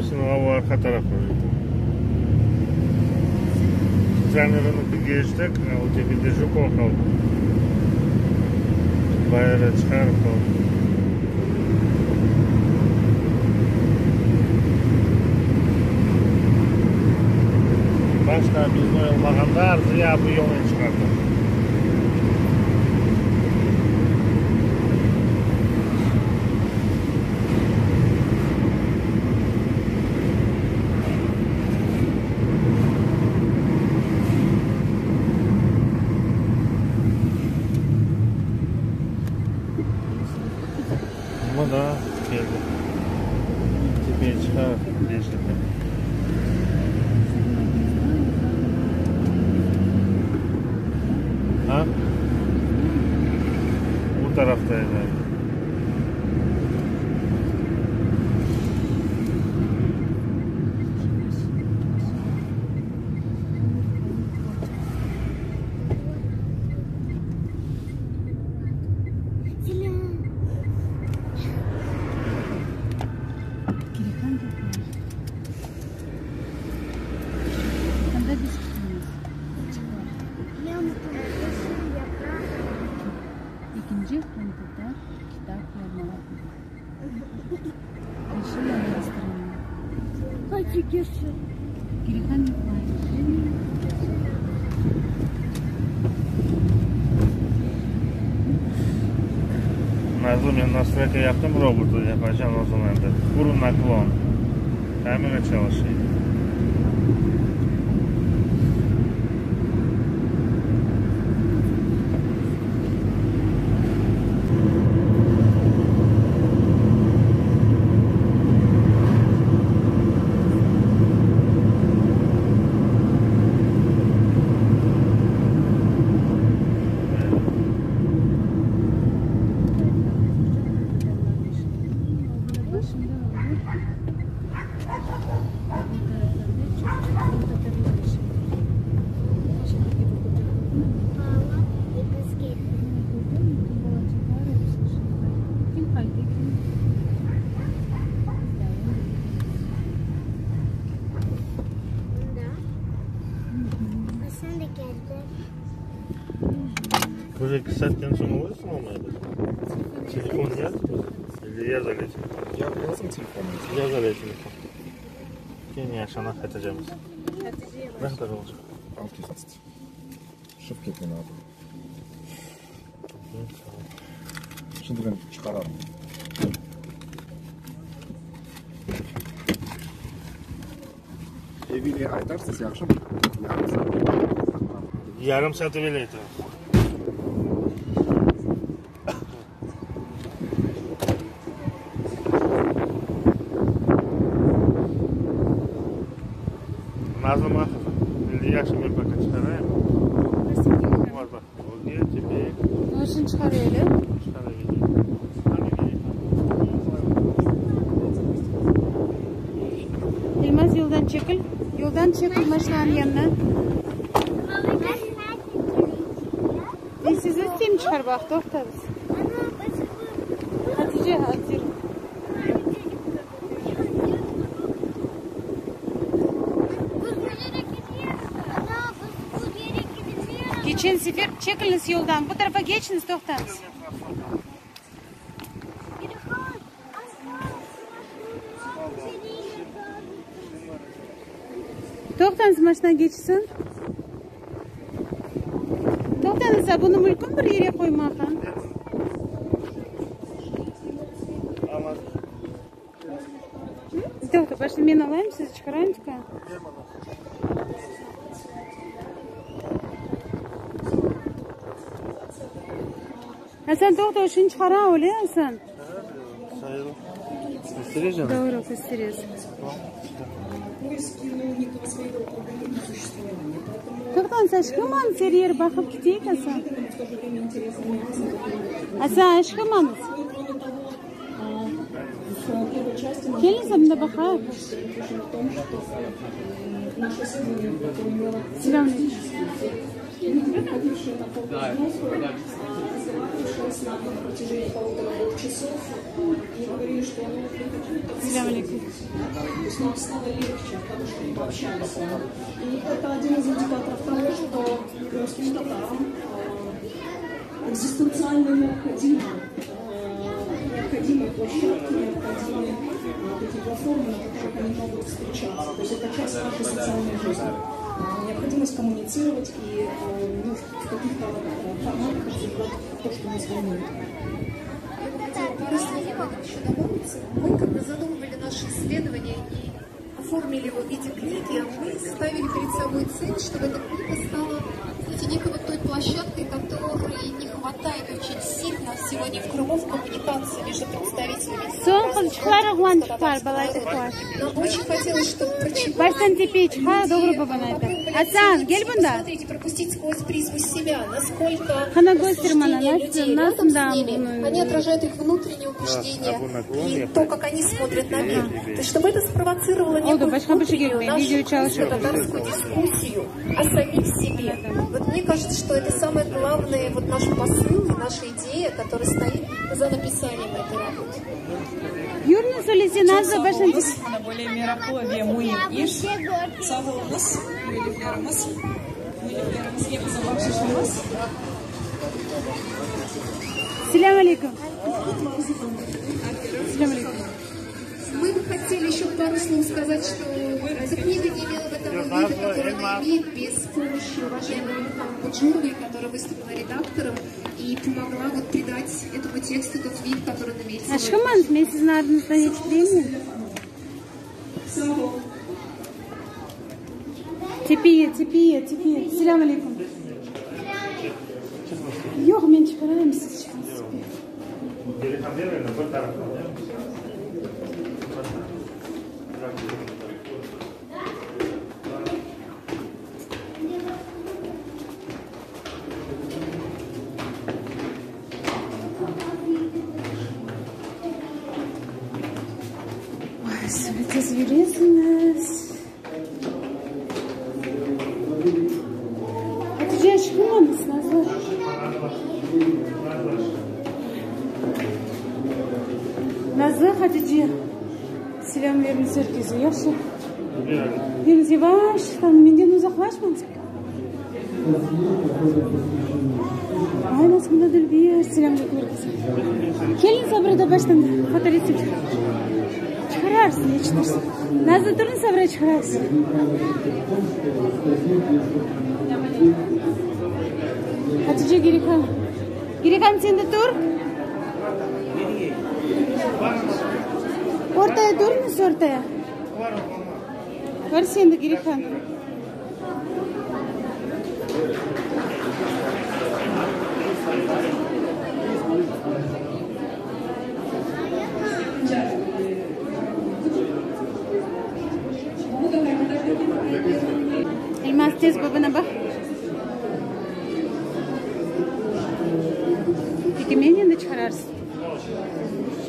Babasının hava arka tarafı. Trenerini geçtik, o tepede Жуков kaldı. Bayrağı çıkarıp kaldı. Başka biz oyalmağında arzuya bu yola çıkardı. Ama da geldi. Tepeye çıkar. Değiştirdi. Ha? Bu taraftaydı. İkinci konuda kitap yazmalar. Yeşil yazdıranlar. Kaç çekiyorsun? Girikan Nazım, ben настройка yaptım, robotu yapacağım o zaman da. Kurun naklon. Kamera çalışıyor. Уже 50 sonra olursun olmaydı. Telefon yaz mı? Yaz öyle. Yazın telefonu. Yaz öyle telefon. Yeni yaşanak Hatice'miz. Ne kadar olacak? 600 lira. Şıp ketmeni abi. Şimdi ben çıkaralım. Eviyle aytarsınız ya akşam. Yarım saat öyleydi. Nazım var. Bildiği yaşım bir bakın çıkarayım. Var bak. O diye tipi. Nasıl çıkarayım? Yılmaz yoldan çekil. Yoldan çekil maşinanın yanına. Siz üsteyim çıkar bak doktoruz. Hatice hazır. Geçen sefer çekiliniz yoldan. Bu tarafa geçiniz doktoruz. Doktoruz maşına geçsin. Doktoruz bunu mümkün bir yere koymakın. Doktor başta ben alayım sizi çıkarayım ki. Hasan doktor şunu çıkara öyle Hasan. Sayalım. Göstereceğim. Doğru gösteriyorsun. Doktor sen aşkıman seriye bakıp gidecek Hasan. Hasan aşkıman. Gelin sen de bakalım. Selamünaleyküm. разговаривали с нами на протяжении 1,5-2 часов и говорили, что они приходят, то есть нам стало легче, потому что мы пообщались. И это один из индикаторов того, что русским татарам экзистенциально необходимы площадки, необходимы такие платформы, на которых они могут встречаться. То есть это часть нашей социальной жизни. Необходимость коммуницировать и в каких-то форматах развивать то, что нас волнует. Я бы хотела пару слов об этом еще добавить. Мы, когда задумывали наши исследования и оформили его в виде книги, мы ставили перед собой цель, чтобы эта книга стала некой вот той площадкой, которой не хватает очень сильно сегодня в Крыму в коммуникации между представителями. Нам очень хотелось, чтобы смотрите, пропустить сквозь призму себя, насколько суждения людей рядом с ними, они отражают их внутренние убеждения и то, как они смотрят на мир. То есть, чтобы это спровоцировало некую внутреннюю нашу татарскую дискуссию о самих себе. Вот мне кажется, что это самое главное, вот наш посыл и наша идея, которая стоит за написанием этой работы. Юрный солисиназ за башен. Более мирахове муим иш, сагылымыз, милифлерымыз, ебзабакшышымыз. Салям алейкум. Салям алейкум. Мы бы хотели еще пару слов сказать, что эта книга не имела бы того вида, который она имеет без помощи уважаемого Мухаммада Буджуровой, которая выступила редактором и помогла вот придать этому тексту тот вид, который он имеет. А что мы вместе с нами на странице премии? Тепие. Салям алейкум. Yok, men çıkarayım siz çıkarsın. Siz yürüyorsunuz. Hatice çıkmamışsın Nazlı. Nazlı Hatice. Selam veriniz herkese. Yaxşı. Veriniz yavaş. Menden uzaklaşmanız. Ay nasıl bundadır bir selam herkese. Gelin sabrada baştan fotoğrafı çıkararsın, geçtirsin. Nazlı durun sabra çıkararsın. Hatice Girikan. Girikan sen de dur. Ortaya dur musun ortaya? Var sen de Girikan. Elmas tez babana bak. Peki menini çıkararsın.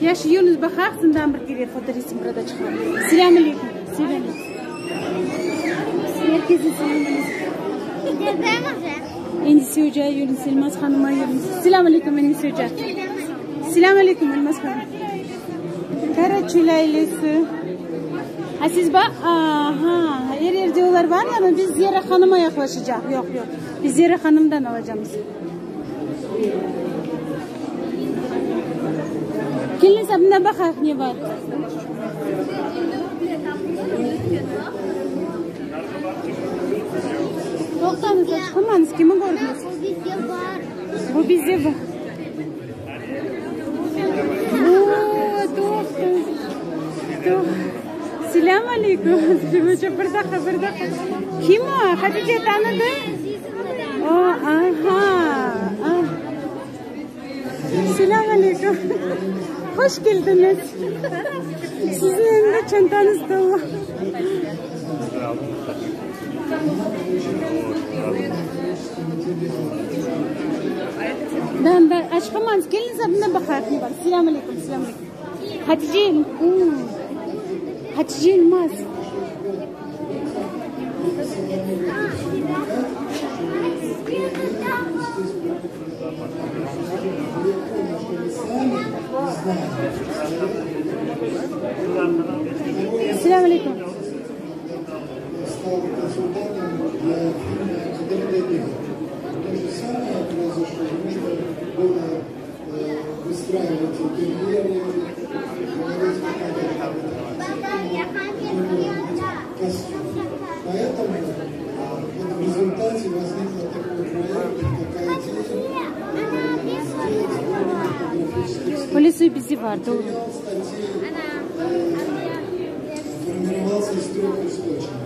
Yaş Yunus bakarsın bir kere fotoğrafını burada çıkar. Selam aleyküm. Selam. Herkese selam aleyküm. Endisi Hoca, Yunus Elmas Hanım'a Yunus. Selam aleyküm Endisi Hoca. Selam aleyküm Elmas Hanım. Karaçul ailesi. Ha siz bak, aha, her yerde olar var ama biz Ziyara Hanım'a yaklaşacağız. Yok. Biz Ziyara Hanım'dan alacağız. Gelin sabına bakak ne var. Toktanız açıklamanız kimi gördünüz? Bu bizde var. Tok. Selam aleyküm. Bardaqa. Kim o? Hatice tanıdı? Aha. Selam aleyküm. Hoş geldiniz. Sizin önünde çantanız dolu. Ben açıklamanız. Gelin sabına bakar. Selam aleyküm. Hatice Elmas. Ассаламу алейкум. Поэтому в результате возникла такой проект, такая идея. По лесу без варду. Формировался из 3 источников.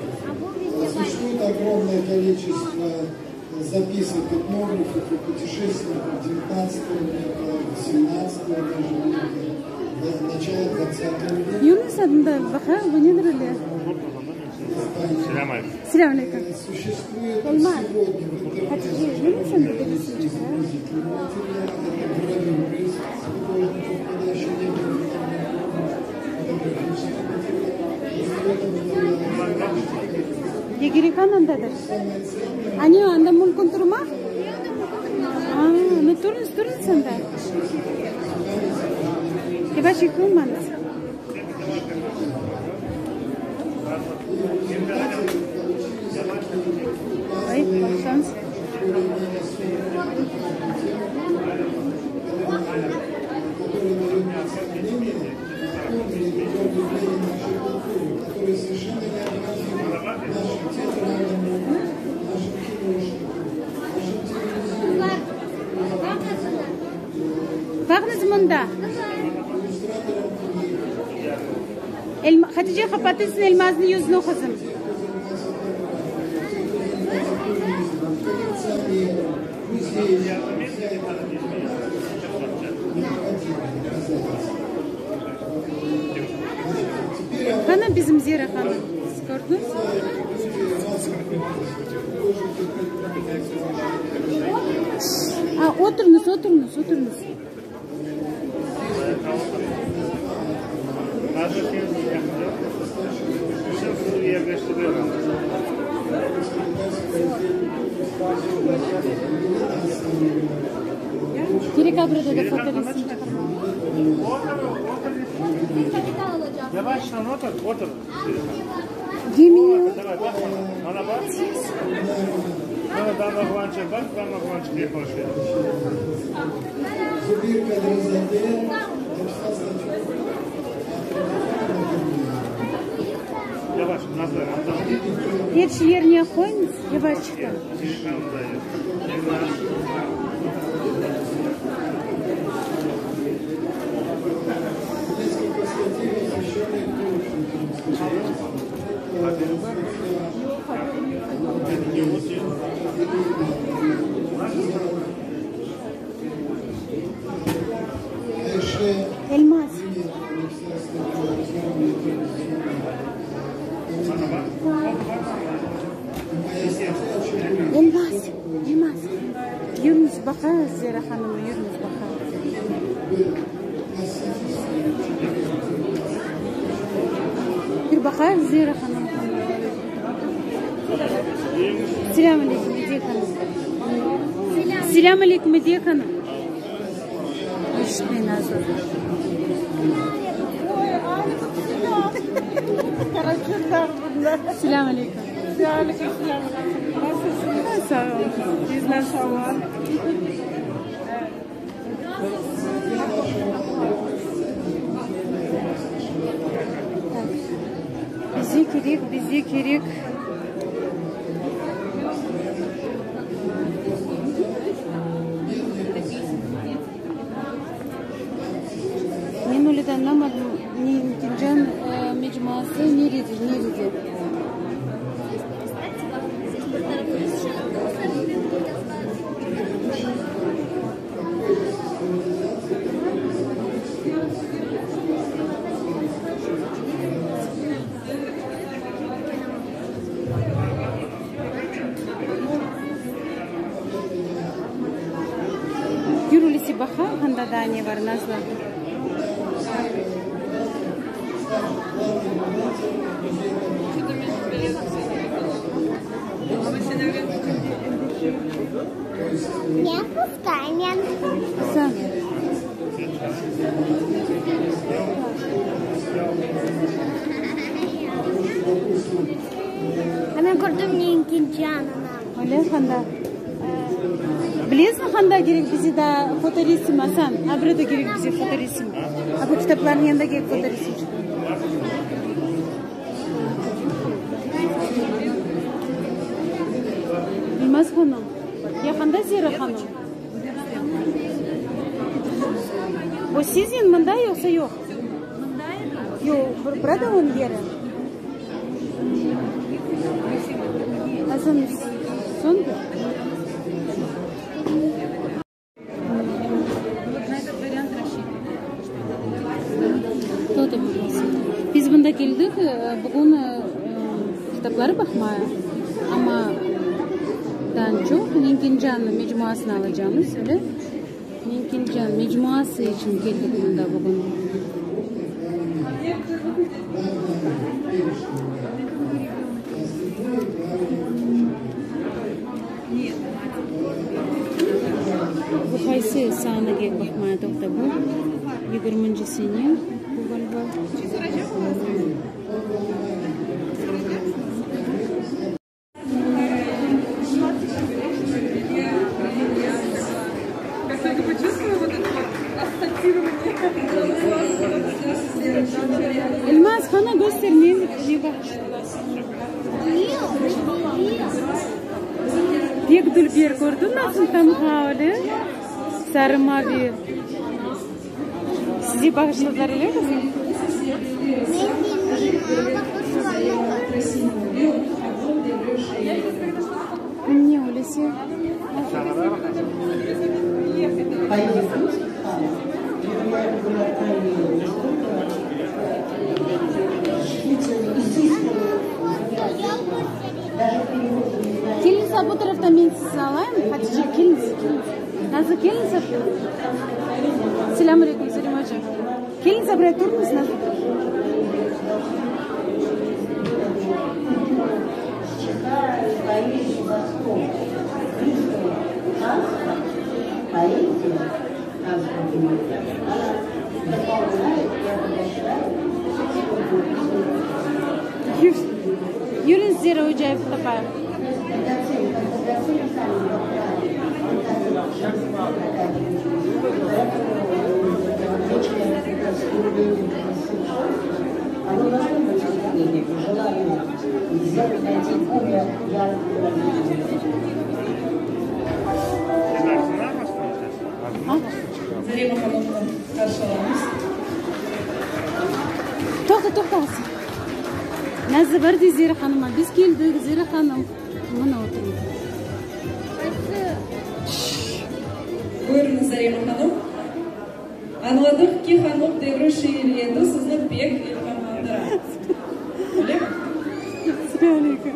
Существует огромное количество записок этнографов и путешественников 19 века, 18 даже века, начала 20 века. Юнус адында баха венедрли. Ассаламу алейкум. Существует Эльмар. сегодня в интернете Юнус адында гравюры из художников, когда еще не было Егерикан андаdır. Ani anda mümkün durma? Ne turun sende? Kibaş yıkılmanız. Ay, baksanız. которые совершенно необходимы нашим театральным, нашим киношникам, нашим телевизионным, Bakınız bunda. Hatice kapatılsın elmazını yüzünü kızım. Kana bizim Zira Hanım. Gördünüz? Oturunuz. Gerek burada da fotoğrafını çıkarmam. Yavaştan otur. Yemin yok. Давай, bak. Bana bak. Bana dama kıvanç'a bak, dama kıvanç'a diye konuşuyor. Zubir Kadrizade написал статью. Yavaş, nasıl? Hiç yerine koyunuz. Yavaş çıkın. Несколько статей, посвященных Elmas. Elmas. Yunus bakar Zira Hanım'a Yunus bakar. Bir bakar Zira Hanım. Selamun aleyküm Hediye Hanım. Selamun aleyküm Hediye Hanım. Hoş geldin Azur. Selamun aleyküm. Aleyküm selam. Nasılsınız? Sağ olun. Bizler sağ olun. Bize gerek. Ben öyle de anlamadım. Tincan mecmuası nerede? Yürülisi bakar, handa da ne var nazlı. Не пускай меня. Она гордо мне инкинчана. Öyle handa. Bilesizmi handa gerek bize de fotoresim Hasan. Abrada gerek bize fotoresim. Bu kitapların yanında gerek fotoresim çıkıyor. Bilmez hanım. Yakında Zira hanım. Bu sizin manda yoksa yok? Yok. Burada onun yeri. Hasan son. Biz bunda geldik. Bugün kitapları bakmaya. Ama daha çok Ninkincan mecmuasını alacağımız öyle. Ninkincan mecmuası için geldik bunda bugün. Bu kaysi sahne gelip bakmaya da bu. 20'sini bu galiba. Elmas bana göstermeyin. Ne bak. Pek dul bir yer gördün nasıl tam havalı? Sarı mavi. Sizi bağışladılar öyle mi? Ne öylesi? Gelin bu taraftan ben sizi alayım. Hatice gelin. Nazlı gelin. Selamünaleyküm Selim hocam. Gelin buraya durur musun Nazlı? Yürün Zira hocaya bir tapaya. To'xta. Nazlı vardı Zira Hanım'a. Biz geldik Zira Hanım. Buna oturun. Buyurun Zarema Hanım. Anladık ki hanım devri şiiriyeti sizni pek ilhamlandırır. Öyle mi? Selamünaleyküm.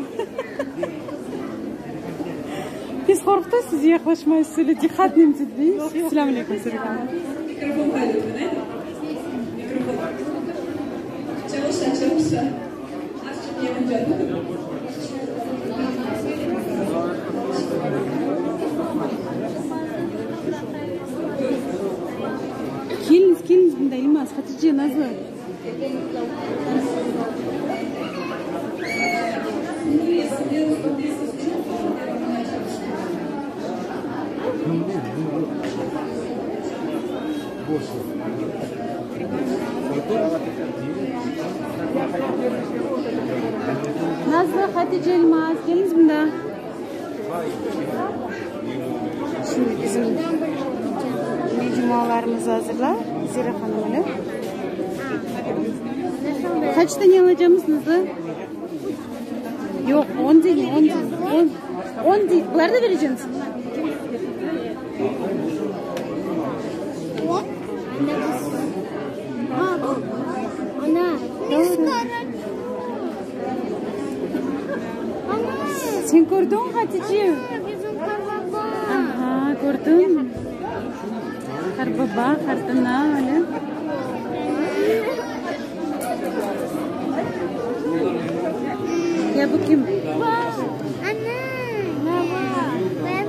Biz korktu sizi yaklaşmayı söyle. Dikkat nemsiz değil. Selamünaleyküm. Mikrofon kaydı ne? Mikrofon. Çalışa. Açık yapınca. Geliniz bunda Elmas. Hatice Nazlı. Nazlı, Hatice, Elmas. Geliniz bunda. Şimdi bizim mecmualarımızı hazırla. Zira Hanım'la. Kaç tane alacağımız Nazlı? Yok 10 değil. 10 değil. Bunları da vereceğim. Ana. Sen gördün mü Hatice? Aha gördün mü? Karbaba, kardana öyle. Ya bu kim? Anne. Baba. Ben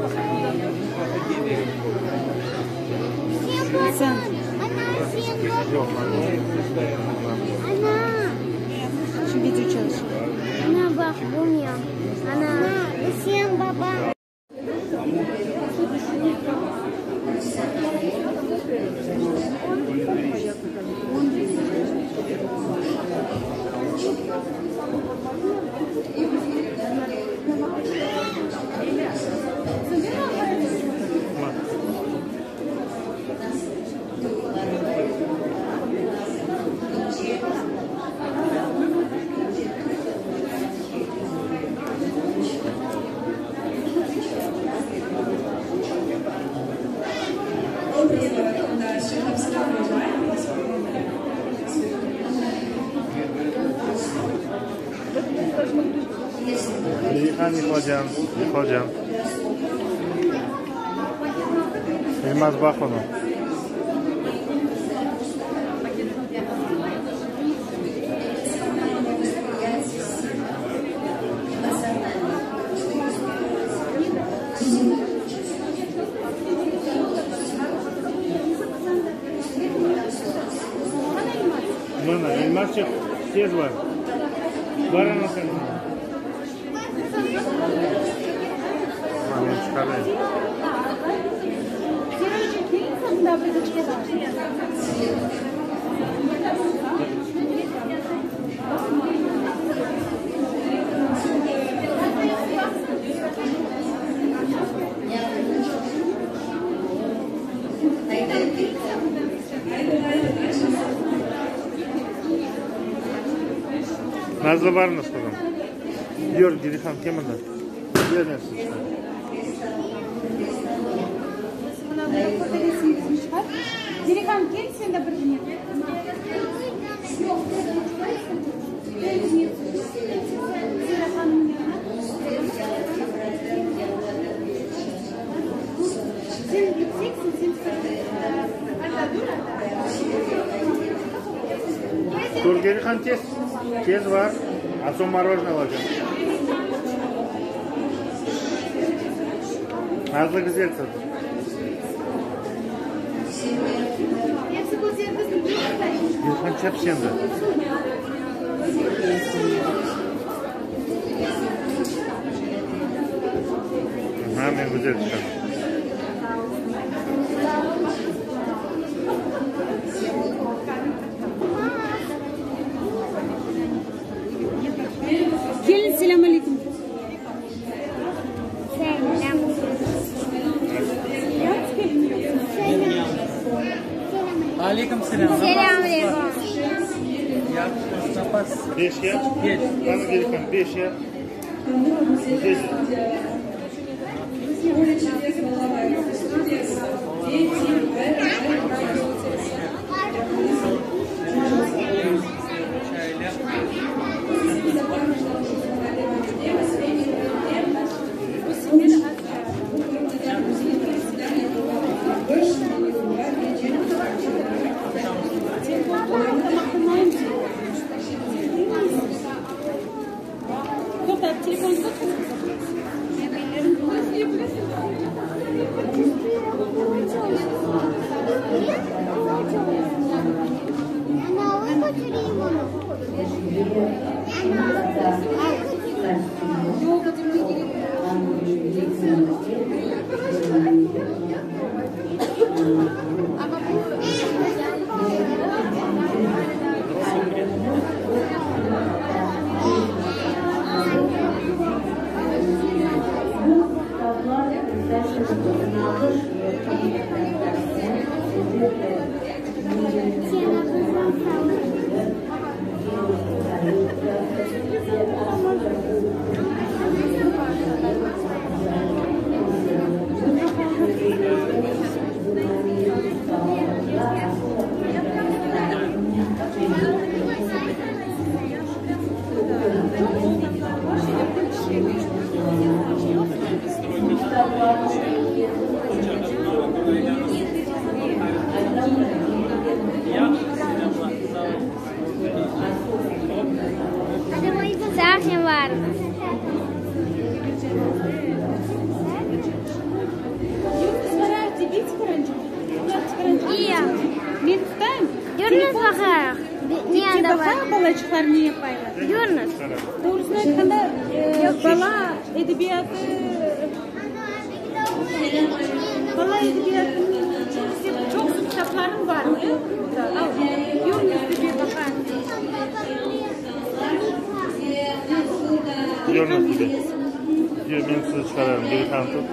Nihocan. Elmas Baxonu. Mana elmaschi tez var. Barana sen. Mana chiqaray. Nazlı var mı sorun? Diyor Gülhan Kemal'da. Yerlersin işte. Gülhan gel sen de bir gün. Sen gideceksin, Dur Gülhan tez var. А то мороженое ложим. Nazlı güzel tadı. Gülhan çap şimdi. Hemen güzel çıkar. Gelin selamünaleyküm. Aleyküm selam. Selamünaleyküm. Ya Mustafa. 5 ya. Geç. Bana Gülhan 5 ya. Sachen var. Iya. Mintten. Yunus bakar. Niye de var? Balacıklar niye yapaylar? Yunus. Doğrusunu aytganda bala edebiyatı çok kitaplarım var mı? Yunus'ta bir bakar. Yunus gibi. Diyor ben size çıkararım. Gülhan tut.